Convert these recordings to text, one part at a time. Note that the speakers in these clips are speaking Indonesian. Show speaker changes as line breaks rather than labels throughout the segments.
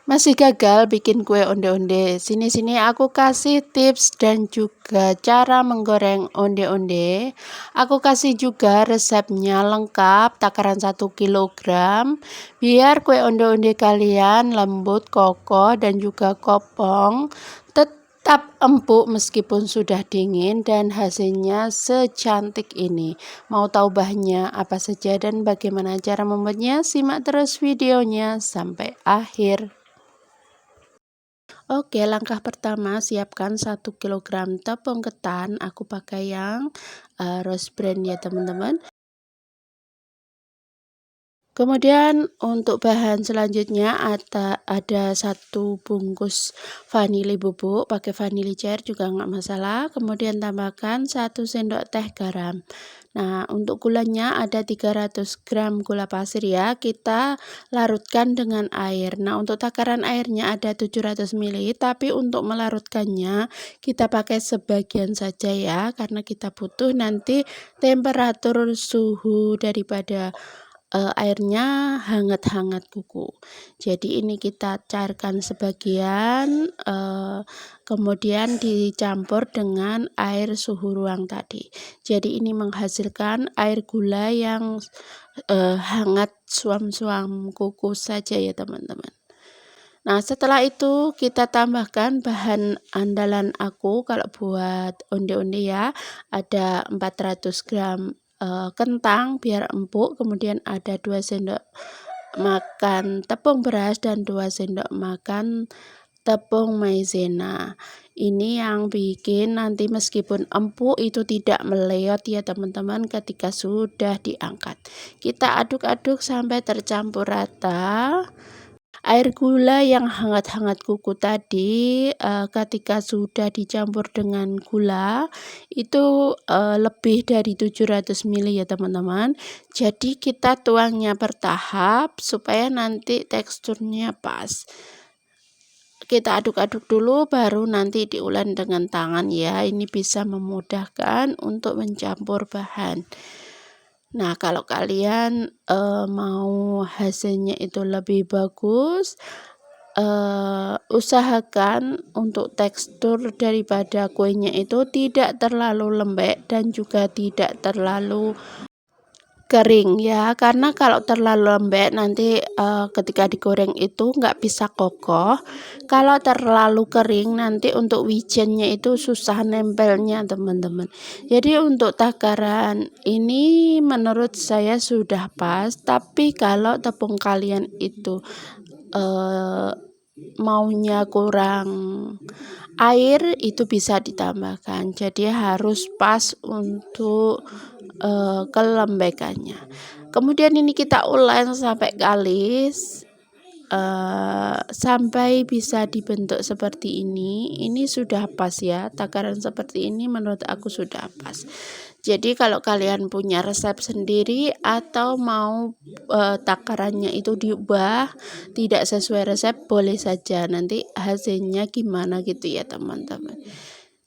Masih gagal bikin kue onde-onde? Sini-sini aku kasih tips dan juga cara menggoreng onde-onde. Aku kasih juga resepnya lengkap, takaran 1 kilogram. Biar kue onde-onde kalian lembut, kokoh, dan juga kopong. Tetap empuk meskipun sudah dingin dan hasilnya secantik ini. Mau tahu bahannya apa saja dan bagaimana cara membuatnya? Simak terus videonya sampai akhir. Oke, langkah pertama siapkan 1 kilogram tepung ketan. Aku pakai yang Rose Brand ya teman-teman. Kemudian untuk bahan selanjutnya ada 1 bungkus vanili bubuk, pakai vanili cair juga nggak masalah. Kemudian tambahkan 1 sendok teh garam. Nah, untuk gulanya ada 300 gram gula pasir ya, kita larutkan dengan air. Nah, untuk takaran airnya ada 700 ml, tapi untuk melarutkannya kita pakai sebagian saja ya, karena kita butuh nanti temperatur suhu daripada airnya hangat-hangat kuku. Jadi ini kita cairkan sebagian, kemudian dicampur dengan air suhu ruang tadi. Jadi ini menghasilkan air gula yang hangat suam-suam kuku saja ya teman-teman. Nah, setelah itu kita tambahkan bahan andalan aku kalau buat onde-onde ya, ada 400 gram kentang biar empuk, kemudian ada 2 sendok makan tepung beras dan 2 sendok makan tepung maizena. Ini yang bikin nanti meskipun empuk itu tidak meleot ya teman-teman ketika sudah diangkat. Kita aduk-aduk sampai tercampur rata. Air gula yang hangat-hangat kuku tadi ketika sudah dicampur dengan gula itu lebih dari 700 ml ya teman-teman. Jadi kita tuangnya bertahap supaya nanti teksturnya pas. Kita aduk-aduk dulu baru nanti diulen dengan tangan ya. Ini bisa memudahkan untuk mencampur bahan. Nah, kalau kalian mau hasilnya itu lebih bagus, usahakan untuk tekstur daripada kuenya itu tidak terlalu lembek dan juga tidak terlalu kering ya, karena kalau terlalu lembek nanti ketika digoreng itu nggak bisa kokoh. Kalau terlalu kering nanti untuk wijennya itu susah nempelnya teman-teman. Jadi untuk takaran ini menurut saya sudah pas, tapi kalau tepung kalian itu maunya kurang air itu bisa ditambahkan. Jadi harus pas untuk kelembekannya. Kemudian ini kita ulen sampai kalis sampai bisa dibentuk seperti ini. Ini sudah pas ya, takaran seperti ini menurut aku sudah pas. Jadi kalau kalian punya resep sendiri atau mau takarannya itu diubah tidak sesuai resep, boleh saja, nanti hasilnya gimana gitu ya teman-teman.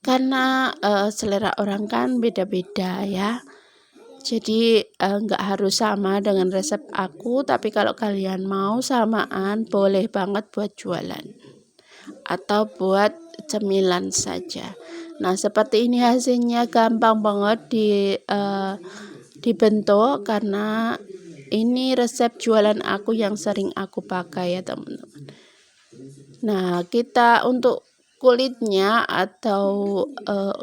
Karena selera orang kan beda-beda ya. Jadi nggak harus sama dengan resep aku, tapi kalau kalian mau samaan boleh banget buat jualan atau buat cemilan saja. Nah, seperti ini hasilnya gampang banget dibentuk karena ini resep jualan aku yang sering aku pakai ya teman-teman. Nah, kita untuk kulitnya atau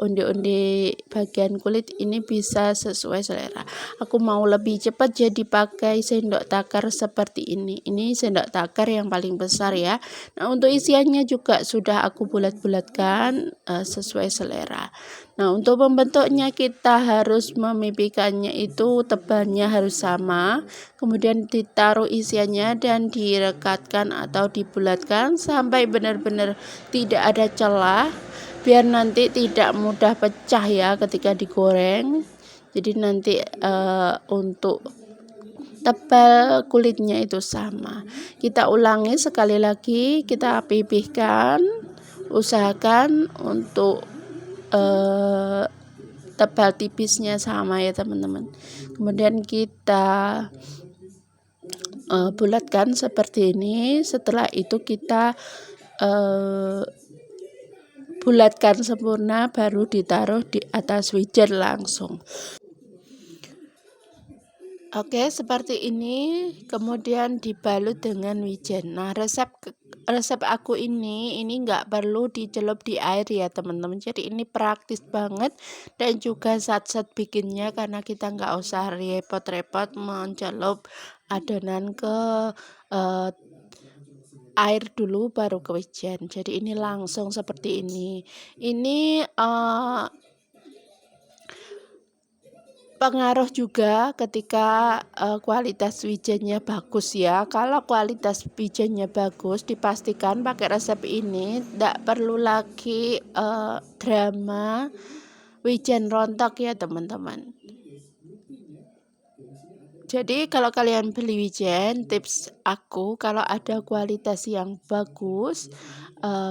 onde-onde bagian kulit ini bisa sesuai selera. Aku mau lebih cepat jadi pakai sendok takar seperti ini. Ini sendok takar yang paling besar ya. Nah, untuk isiannya juga sudah aku bulat-bulatkan sesuai selera. Nah, untuk membentuknya kita harus memipihkannya itu tebalnya harus sama. Kemudian ditaruh isiannya dan direkatkan atau dibulatkan sampai benar-benar tidak ada celah, biar nanti tidak mudah pecah ya ketika digoreng. Jadi nanti untuk tebal kulitnya itu sama. Kita ulangi sekali lagi, kita pipihkan, usahakan untuk tebal tipisnya sama ya teman-teman. Kemudian kita bulatkan seperti ini. Setelah itu kita bulatkan sempurna, baru ditaruh di atas wijen langsung. Oke, seperti ini, kemudian dibalut dengan wijen. Nah, resep aku ini nggak perlu dicelup di air ya teman-teman. Jadi ini praktis banget dan juga sat-sat bikinnya, karena kita nggak usah repot-repot mencelup adonan ke air dulu baru ke wijen. Jadi ini langsung seperti ini. Ini pengaruh juga ketika kualitas wijennya bagus ya. Kalau kualitas wijennya bagus, dipastikan pakai resep ini tidak perlu lagi drama wijen rontok ya teman-teman. Jadi kalau kalian beli wijen, tips aku kalau ada kualitas yang bagus,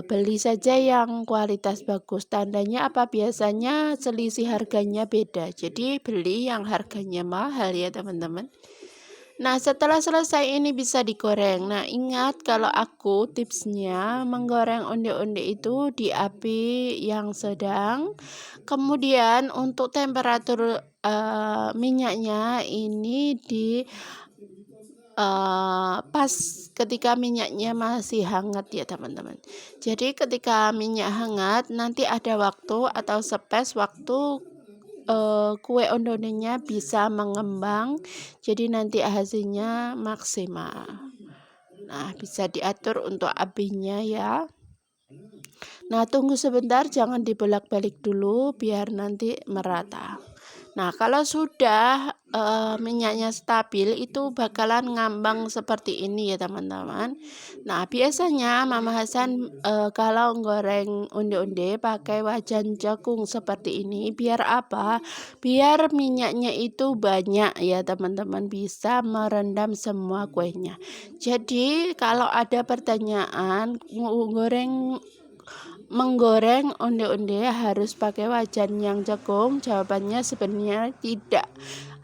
beli saja yang kualitas bagus. Tandanya apa? Biasanya selisih harganya beda. Jadi beli yang harganya mahal ya teman-teman. Nah, setelah selesai ini bisa digoreng. Nah, ingat kalau aku tipsnya menggoreng onde-onde itu di api yang sedang. Kemudian untuk temperatur minyaknya ini di pas ketika minyaknya masih hangat ya teman-teman. Jadi ketika minyak hangat nanti ada waktu atau space waktu kue ondonenya bisa mengembang, jadi nanti hasilnya maksimal. Nah, bisa diatur untuk apinya ya. Nah, tunggu sebentar, jangan dibolak-balik dulu biar nanti merata. Nah, kalau sudah minyaknya stabil, itu bakalan ngambang seperti ini ya teman-teman. Nah, biasanya Mama Hasan kalau goreng onde-onde pakai wajan jagung seperti ini. Biar apa? Biar minyaknya itu banyak ya teman-teman, bisa merendam semua kuenya. Jadi kalau ada pertanyaan menggoreng onde-onde harus pakai wajan yang jagung, jawabannya sebenarnya tidak.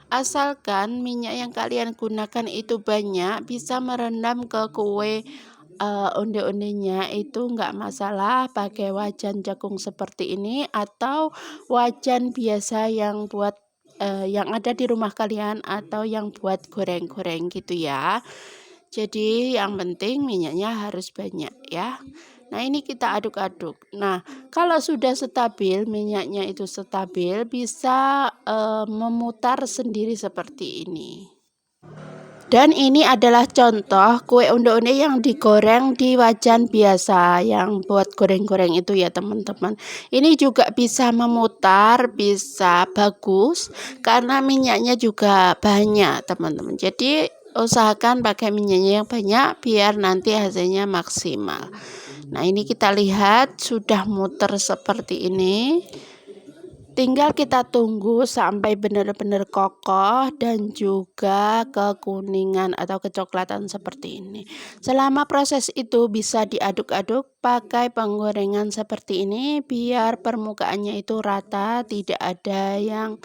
Asalkan minyak yang kalian gunakan itu banyak, bisa merendam ke kue onde-ondenya, itu nggak masalah pakai wajan jagung seperti ini atau wajan biasa yang buat yang ada di rumah kalian atau yang buat goreng-goreng gitu ya. Jadi yang penting minyaknya harus banyak ya. Nah, ini kita aduk-aduk. Nah, kalau sudah stabil, minyaknya itu stabil, bisa memutar sendiri seperti ini. Dan ini adalah contoh kue onde-onde yang digoreng di wajan biasa yang buat goreng-goreng itu ya teman-teman. Ini juga bisa memutar, bisa bagus karena minyaknya juga banyak teman-teman. Jadi usahakan pakai minyaknya yang banyak biar nanti hasilnya maksimal. Nah, ini kita lihat sudah muter seperti ini. Tinggal kita tunggu sampai benar-benar kokoh dan juga kekuningan atau kecoklatan seperti ini. Selama proses itu bisa diaduk-aduk pakai penggorengan seperti ini biar permukaannya itu rata, tidak ada yang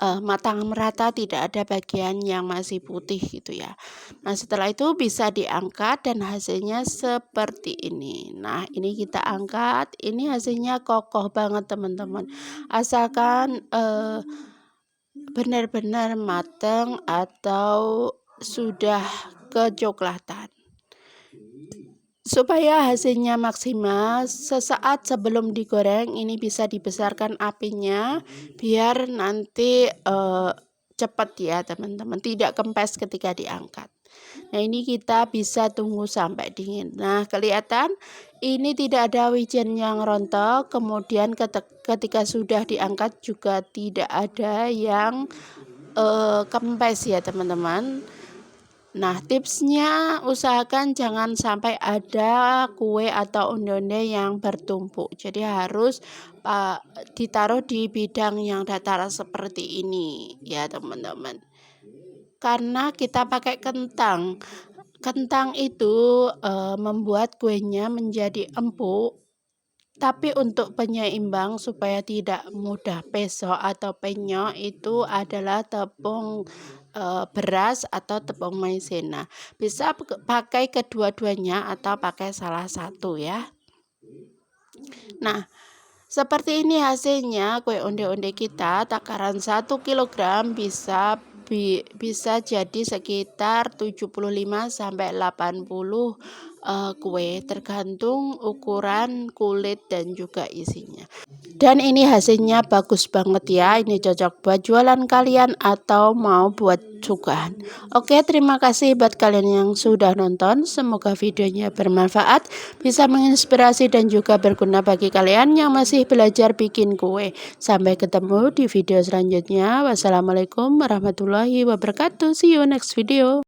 matang merata, tidak ada bagian yang masih putih gitu ya. Nah, setelah itu bisa diangkat dan hasilnya seperti ini. Nah, ini kita angkat, ini hasilnya kokoh banget teman-teman. Asalkan benar-benar matang atau sudah kecoklatan. Supaya hasilnya maksimal, sesaat sebelum digoreng ini bisa dibesarkan apinya biar nanti cepat ya teman-teman, tidak kempes ketika diangkat. Nah, ini kita bisa tunggu sampai dingin. Nah, kelihatan ini tidak ada wijen yang rontok, kemudian ketika sudah diangkat juga tidak ada yang kempes ya teman-teman. Nah, tipsnya usahakan jangan sampai ada kue atau onde-onde yang bertumpuk. Jadi harus ditaruh di bidang yang datar seperti ini ya teman-teman. Karena kita pakai kentang. Kentang itu membuat kuenya menjadi empuk. Tapi untuk penyeimbang supaya tidak mudah peso atau penyok itu adalah tepung beras atau tepung maizena. Bisa pakai kedua-duanya atau pakai salah satu ya. Nah, seperti ini hasilnya kue onde-onde kita. Takaran 1 kg bisa jadi sekitar 75 sampai 80 kue, tergantung ukuran kulit dan juga isinya. Dan ini hasilnya bagus banget ya. Ini cocok buat jualan kalian atau mau buat suguhan. Oke, terima kasih buat kalian yang sudah nonton. Semoga videonya bermanfaat, bisa menginspirasi dan juga berguna bagi kalian yang masih belajar bikin kue. Sampai ketemu di video selanjutnya. Wassalamualaikum warahmatullahi wabarakatuh. See you next video.